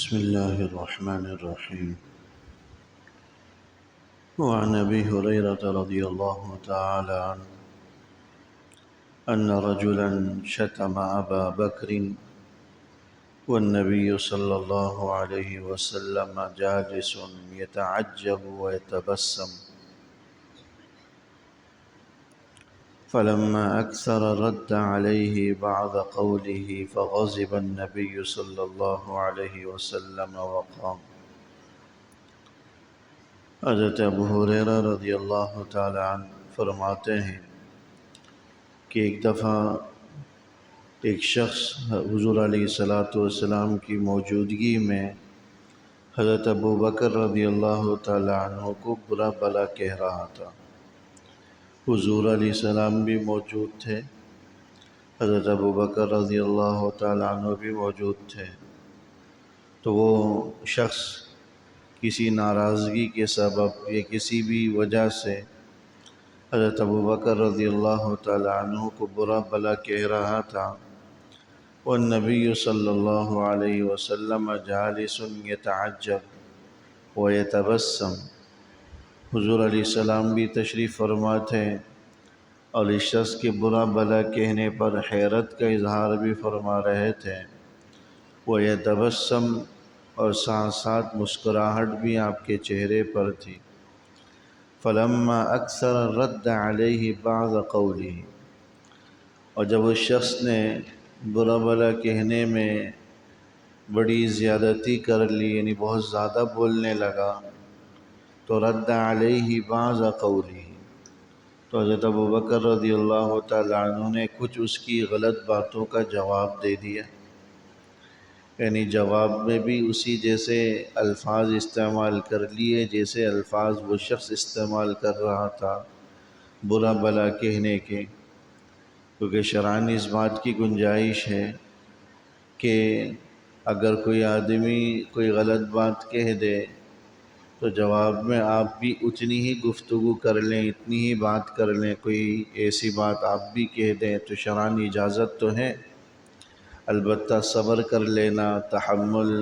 بسم الله الرحمن الرحيم. وعن أبي هريرة رضي الله تعالى عنه أن رجلا شتم أبا بكر والنبي صلى الله عليه وسلم جالس يتعجب ويتبسم، فلما أكثر رد عليه بعض قوله فغضب النبي صلى الله عليه وسلم وقام۔ حضرت ابو ہریرہ رضی اللہ تعالی عنہ فرماتے ہیں کہ ایک دفعہ ایک شخص حضور علیہ السلام کی موجودگی میں حضرت ابو بکر رضی اللہ تعالی عنہ کو برا بھلا کہہ رہا تھا۔ حضور علیہ السلام بھی موجود تھے، حضرت ابو بکر رضی اللہ تعالی عنہ بھی موجود تھے، تو وہ شخص کسی ناراضگی کے سبب یا کسی بھی وجہ سے حضرت ابو بکر رضی اللہ تعالی عنہ کو برا بھلا کہہ رہا تھا۔ والنبی صلی اللہ علیہ وسلم جالس یتعجب ویتبسم، حضور علیہ السلام بھی تشریف فرما تھے اور اس شخص کے برا بھلا کہنے پر حیرت کا اظہار بھی فرما رہے تھے، ویتبسم، اور ساتھ ساتھ مسکراہٹ بھی آپ کے چہرے پر تھی۔ فلما اکثر رد علیہ بعض قولہ، اور جب اس شخص نے برا بھلا کہنے میں بڑی زیادتی کر لی، یعنی بہت زیادہ بولنے لگا، تو رد علیہ بعض قولہ، تو حضرت ابو بکر رضی اللہ تعالی عنہ نے کچھ اس کی غلط باتوں کا جواب دے دیا، یعنی جواب میں بھی اسی جیسے الفاظ استعمال کر لیے جیسے الفاظ وہ شخص استعمال کر رہا تھا برا بھلا کہنے کے، کیونکہ شرعاً اس بات کی گنجائش ہے کہ اگر کوئی آدمی کوئی غلط بات کہہ دے تو جواب میں آپ بھی اتنی ہی گفتگو کر لیں، اتنی ہی بات کر لیں، کوئی ایسی بات آپ بھی کہہ دیں تو شرعاً اجازت تو ہے، البتہ صبر کر لینا، تحمل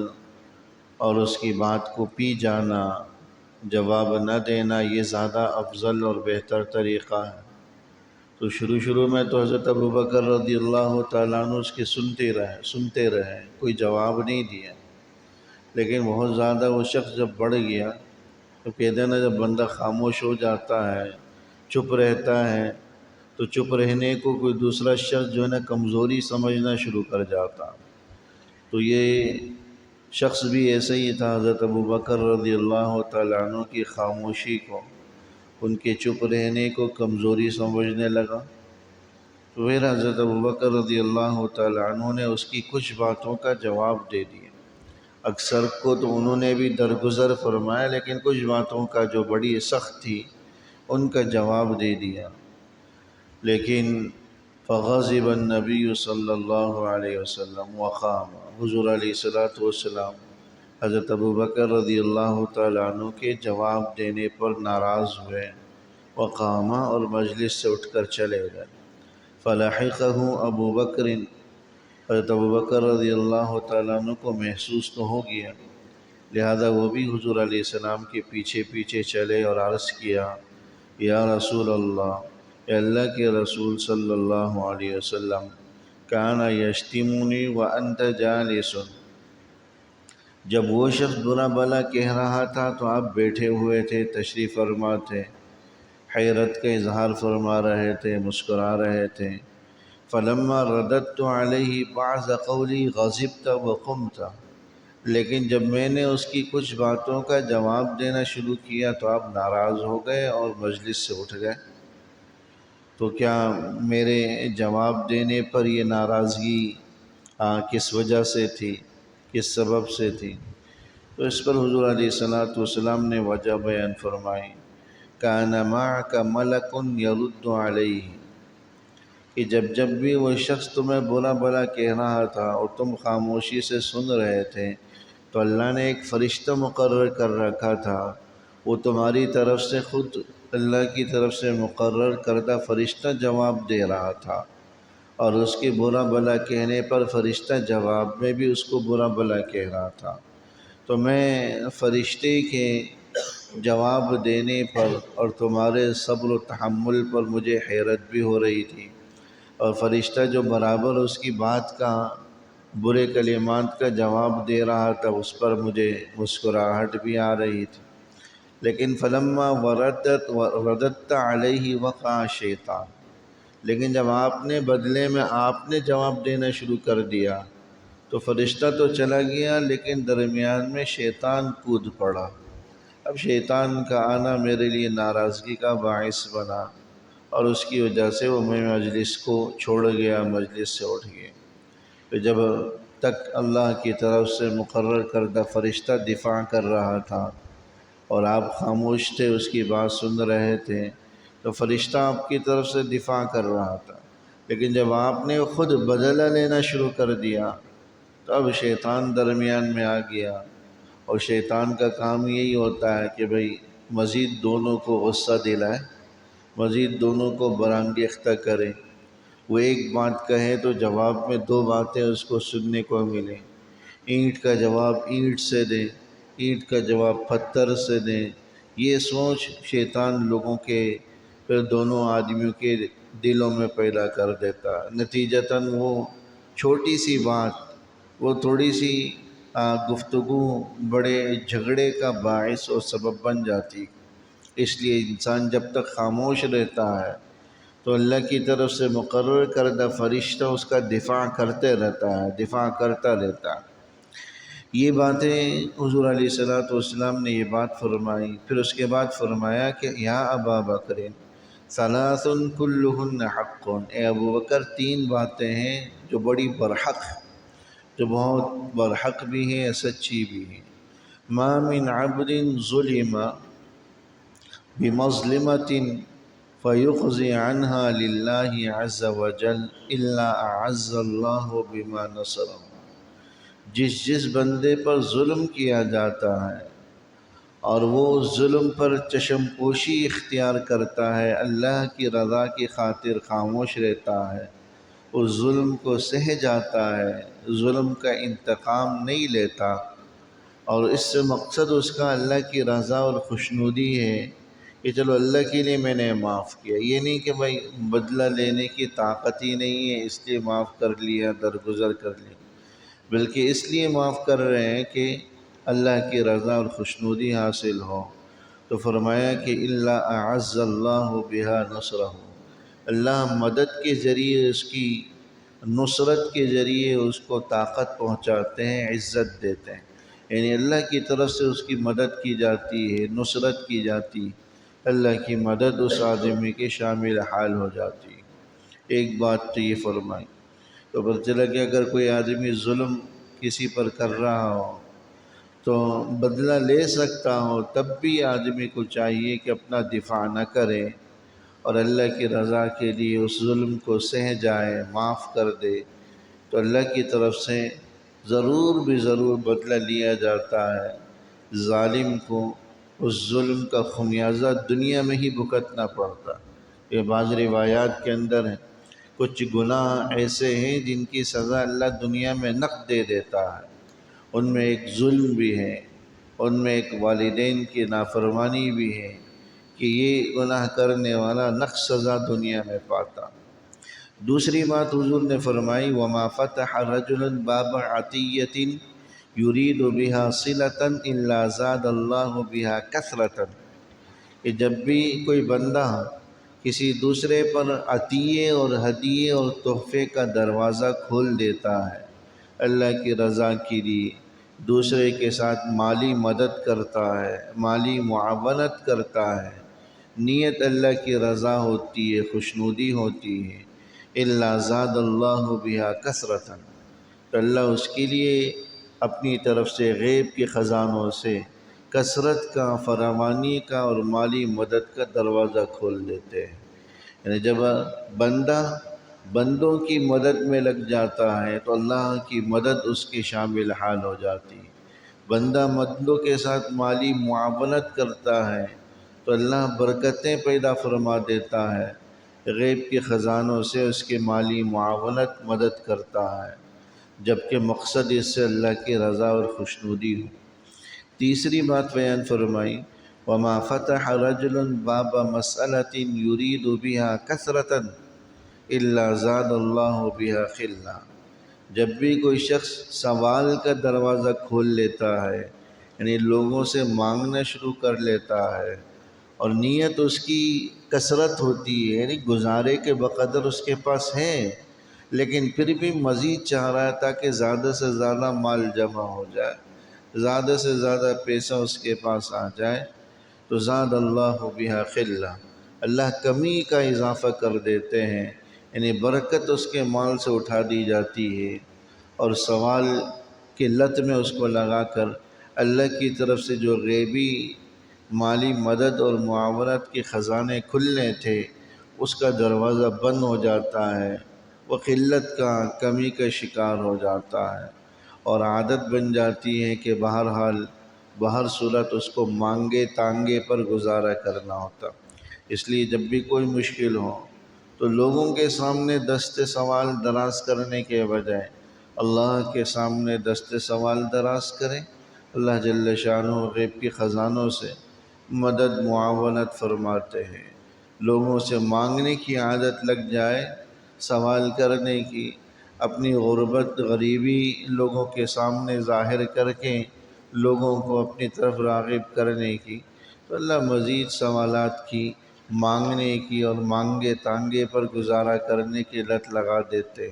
اور اس کی بات کو پی جانا، جواب نہ دینا، یہ زیادہ افضل اور بہتر طریقہ ہے۔ تو شروع میں تو حضرت ابو بکر رضی اللہ تعالیٰ عنہ اس کے سنتے رہے، کوئی جواب نہیں دیا، لیکن بہت زیادہ وہ شخص جب بڑھ گیا تو کہتے ہیں نا، جب بندہ خاموش ہو جاتا ہے، چپ رہتا ہے، تو چپ رہنے کو کوئی دوسرا شخص جو ہے نا کمزوری سمجھنا شروع کر جاتا۔ تو یہ شخص بھی ایسا ہی تھا، حضرت ابو بکر رضی اللہ تعالیٰ عنہ کی خاموشی کو، ان کے چپ رہنے کو کمزوری سمجھنے لگا، تو پھر حضرت ابو بکر رضی اللہ تعالیٰ عنہ نے اس کی کچھ باتوں کا جواب دے دیا۔ اکثر کو تو انہوں نے بھی درگزر فرمایا، لیکن کچھ باتوں کا جو بڑی سخت تھی ان کا جواب دے دیا۔ لیکن فغضب النبی صلی اللہ علیہ وسلم وقام، حضور علیہ السلام حضرت ابو بکر رضی اللہ تعالیٰ عنہ کے جواب دینے پر ناراض ہوئے، وقام، اور مجلس سے اٹھ کر چلے گئے۔ فلحقہ ابو بکر، حضرت ابو بکر رضی اللہ تعالیٰ عنہ کو محسوس تو ہو گیا، لہذا وہ بھی حضور علیہ السلام کے پیچھے پیچھے چلے اور عرض کیا، یا رسول اللہ، اے اللہ کے رسول صلی اللہ علیہ وسلم، کان یشتمونی وانت جالس، جب وہ شخص برا بھلا کہہ رہا تھا تو آپ بیٹھے ہوئے تھے، تشریف فرما تھے، حیرت کا اظہار فرما رہے تھے، مسکرا رہے تھے۔ فلما رددت علیہ بعض قولی غضبت وقمت، لیکن جب میں نے اس کی کچھ باتوں کا جواب دینا شروع کیا تو آپ ناراض ہو گئے اور مجلس سے اٹھ گئے۔ تو کیا میرے جواب دینے پر یہ ناراضگی کس وجہ سے تھی، کس سبب سے تھی؟ تو اس پر حضور علیہ السلام نے وجہ بیان فرمائی، کان معک ملک یرد علیہ، کہ جب بھی وہ شخص تمہیں برا بھلا کہہ رہا تھا اور تم خاموشی سے سن رہے تھے تو اللہ نے ایک فرشتہ مقرر کر رکھا تھا، وہ تمہاری طرف سے خود اللہ کی طرف سے مقرر کردہ فرشتہ جواب دے رہا تھا، اور اس کے برا بھلا کہنے پر فرشتہ جواب میں بھی اس کو برا بھلا کہہ رہا تھا۔ تو میں فرشتے کے جواب دینے پر اور تمہارے صبر و تحمل پر مجھے حیرت بھی ہو رہی تھی، اور فرشتہ جو برابر اس کی بات کا برے کلمات کا جواب دے رہا تھا اس پر مجھے مسکراہٹ بھی آ رہی تھی۔ لیکن فلما رددت علیہ وقع شیطان، لیکن جب آپ نے بدلے میں آپ نے جواب دینا شروع کر دیا تو فرشتہ تو چلا گیا، لیکن درمیان میں شیطان کود پڑا۔ اب شیطان کا آنا میرے لیے ناراضگی کا باعث بنا، اور اس کی وجہ سے وہ میں مجلس کو چھوڑ گیا، مجلس سے اٹھ گیا۔ تو جب تک اللہ کی طرف سے مقرر کردہ فرشتہ دفاع کر رہا تھا اور آپ خاموش تھے، اس کی بات سن رہے تھے، تو فرشتہ آپ کی طرف سے دفاع کر رہا تھا۔ لیکن جب آپ نے خود بدلہ لینا شروع کر دیا تو اب شیطان درمیان میں آ گیا، اور شیطان کا کام یہی ہوتا ہے کہ بھئی مزید دونوں کو غصہ دلائے، مزید دونوں کو برانگیختہ کرے۔ وہ ایک بات کہے تو جواب میں دو باتیں اس کو سننے کو ملیں، اینٹ کا جواب اینٹ سے دیں، اینٹ کا جواب پتھر سے دیں۔ یہ سوچ شیطان لوگوں کے پھر دونوں آدمیوں کے دلوں میں پیدا کر دیتا۔ نتیجتاً وہ چھوٹی سی بات، وہ تھوڑی سی گفتگو بڑے جھگڑے کا باعث اور سبب بن جاتی۔ اس لیے انسان جب تک خاموش رہتا ہے تو اللہ کی طرف سے مقرر کردہ فرشتہ اس کا دفاع کرتے رہتا ہے، دفاع کرتا رہتا ہے۔ یہ باتیں حضور علیہ الصلوۃ والسلام نے یہ بات فرمائی، پھر اس کے بعد فرمایا کہ یا ابا بکر ثلاث کلہن حق، اے ابو بکر تین باتیں ہیں جو بڑی برحق، جو بہت برحق بھی ہیں، سچی بھی ہیں۔ ما من عبد ظلم بمظلمۃ فیقضی عنہا للہ عز وجل الا اعز اللہ بما نصرہ، جس بندے پر ظلم کیا جاتا ہے اور وہ اس ظلم پر چشم پوشی اختیار کرتا ہے، اللہ کی رضا کی خاطر خاموش رہتا ہے، اس ظلم کو سہ جاتا ہے، ظلم کا انتقام نہیں لیتا، اور اس سے مقصد اس کا اللہ کی رضا اور خوشنودی ہے کہ چلو اللہ کے لیے میں نے معاف کیا، یہ نہیں کہ بھائی بدلہ لینے کی طاقت ہی نہیں ہے اس لیے معاف کر لیا، درگزر کر لیا، بلکہ اس لیے معاف کر رہے ہیں کہ اللہ کی رضا اور خوشنودی حاصل ہو۔ تو فرمایا کہ الا اعز اللہ بہا نصرہ، اللہ مدد کے ذریعے، اس کی نصرت کے ذریعے اس کو طاقت پہنچاتے ہیں، عزت دیتے ہیں، یعنی اللہ کی طرف سے اس کی مدد کی جاتی ہے، نصرت کی جاتی، اللہ کی مدد اس آدمی کے شامل حال ہو جاتی۔ ایک بات تو یہ فرمائی۔ تو پتہ چلا کہ اگر کوئی آدمی ظلم کسی پر کر رہا ہو تو بدلہ لے سکتا ہو، تب بھی آدمی کو چاہیے کہ اپنا دفاع نہ کرے اور اللہ کی رضا کے لیے اس ظلم کو سہ جائے، معاف کر دے، تو اللہ کی طرف سے ضرور بھی ضرور بدلہ لیا جاتا ہے۔ ظالم کو اس ظلم کا خمیازہ دنیا میں ہی بھگتنا پڑتا۔ یہ بعض روایات کے اندر ہے، کچھ گناہ ایسے ہیں جن کی سزا اللہ دنیا میں نقد دے دیتا ہے، ان میں ایک ظلم بھی ہے، ان میں ایک والدین کی نافرمانی بھی ہے کہ یہ گناہ کرنے والا نقد سزا دنیا میں پاتا۔ دوسری بات حضور نے فرمائی وما فتح رجل باب عطیۃ یرید بها صلۃ الا زاد اللہ بها کثرۃ، کہ جب بھی کوئی بندہ کسی دوسرے پر عطیے اور ہدیے اور تحفے کا دروازہ کھول دیتا ہے، اللہ کی رضا کے لیے دوسرے کے ساتھ مالی مدد کرتا ہے، مالی معاونت کرتا ہے، نیت اللہ کی رضا ہوتی ہے، خوشنودی ہوتی ہے، الا زاد اللہ بہا کثرۃ، تو اللہ اس کے لیے اپنی طرف سے غیب کے خزانوں سے کثرت کا، فراوانی کا اور مالی مدد کا دروازہ کھول دیتے ہیں۔ یعنی جب بندہ بندوں کی مدد میں لگ جاتا ہے تو اللہ کی مدد اس کے شامل حال ہو جاتی ہے، بندہ بندوں کے ساتھ مالی معاونت کرتا ہے تو اللہ برکتیں پیدا فرما دیتا ہے، غیب کے خزانوں سے اس کے مالی معاونت مدد کرتا ہے، جبکہ مقصد اس سے اللہ کی رضا اور خوشنودی ہو۔ تیسری بات بیان فرمائی وما فتح رجل باب مسألة يريد بها كثرة الا زاد اللہ بها خلا۔ جب بھی کوئی شخص سوال کا دروازہ کھول لیتا ہے، یعنی لوگوں سے مانگنا شروع کر لیتا ہے، اور نیت اس کی کثرت ہوتی ہے، یعنی گزارے کے بقدر اس کے پاس ہے، لیکن پھر بھی مزید چاہ رہا ہے تاکہ زیادہ سے زیادہ مال جمع ہو جائے، زیادہ سے زیادہ پیسہ اس کے پاس آ جائے، تو زاد اللہ بہا خلا، اللہ کمی کا اضافہ کر دیتے ہیں، یعنی برکت اس کے مال سے اٹھا دی جاتی ہے، اور سوال کی لت میں اس کو لگا کر اللہ کی طرف سے جو غیبی مالی مدد اور معاونت کے خزانے کھلنے تھے اس کا دروازہ بند ہو جاتا ہے، وہ قلت کا کمی کا شکار ہو جاتا ہے، اور عادت بن جاتی ہے کہ بہرحال بہر صورت اس کو مانگے تانگے پر گزارا کرنا ہوتا۔ اس لیے جب بھی کوئی مشکل ہو تو لوگوں کے سامنے دست سوال دراز کرنے کے بجائے اللہ کے سامنے دست سوال دراز کریں، اللہ جل شانہ غیب کے خزانوں سے مدد معاونت فرماتے ہیں۔ لوگوں سے مانگنے کی عادت لگ جائے، سوال کرنے کی، اپنی غربت غریبی لوگوں کے سامنے ظاہر کر کے لوگوں کو اپنی طرف راغب کرنے کی، تو اللہ مزید سوالات کی، مانگنے کی اور مانگے تانگے پر گزارا کرنے کی لت لگا دیتے،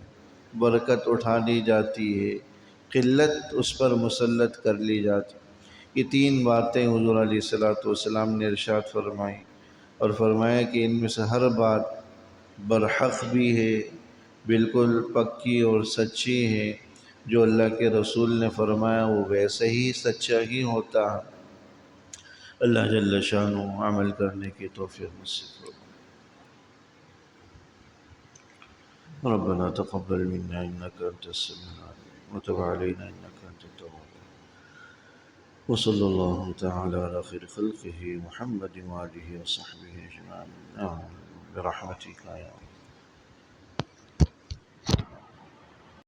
برکت اٹھا لی جاتی ہے، قلت اس پر مسلط کر لی جاتی۔ یہ تین باتیں حضور علیہ الصلوۃ والسلام نے ارشاد فرمائی، اور فرمایا کہ ان میں سے ہر بات برحق بھی ہے، بالکل پکی اور سچی ہے، جو اللہ کے رسول نے فرمایا وہ ویسے ہی سچا ہی ہوتا ہے۔ اللہ جل شانہ عمل کرنے کی توفیق نصیب فرمائے۔ ربنا تقبل منا انك انت السميع العليم وتب علينا انك انت التواب الرحيم، وصلى الله تعالى على خير خلقه محمد وآله وصحبه اجمعين، برحمتك يا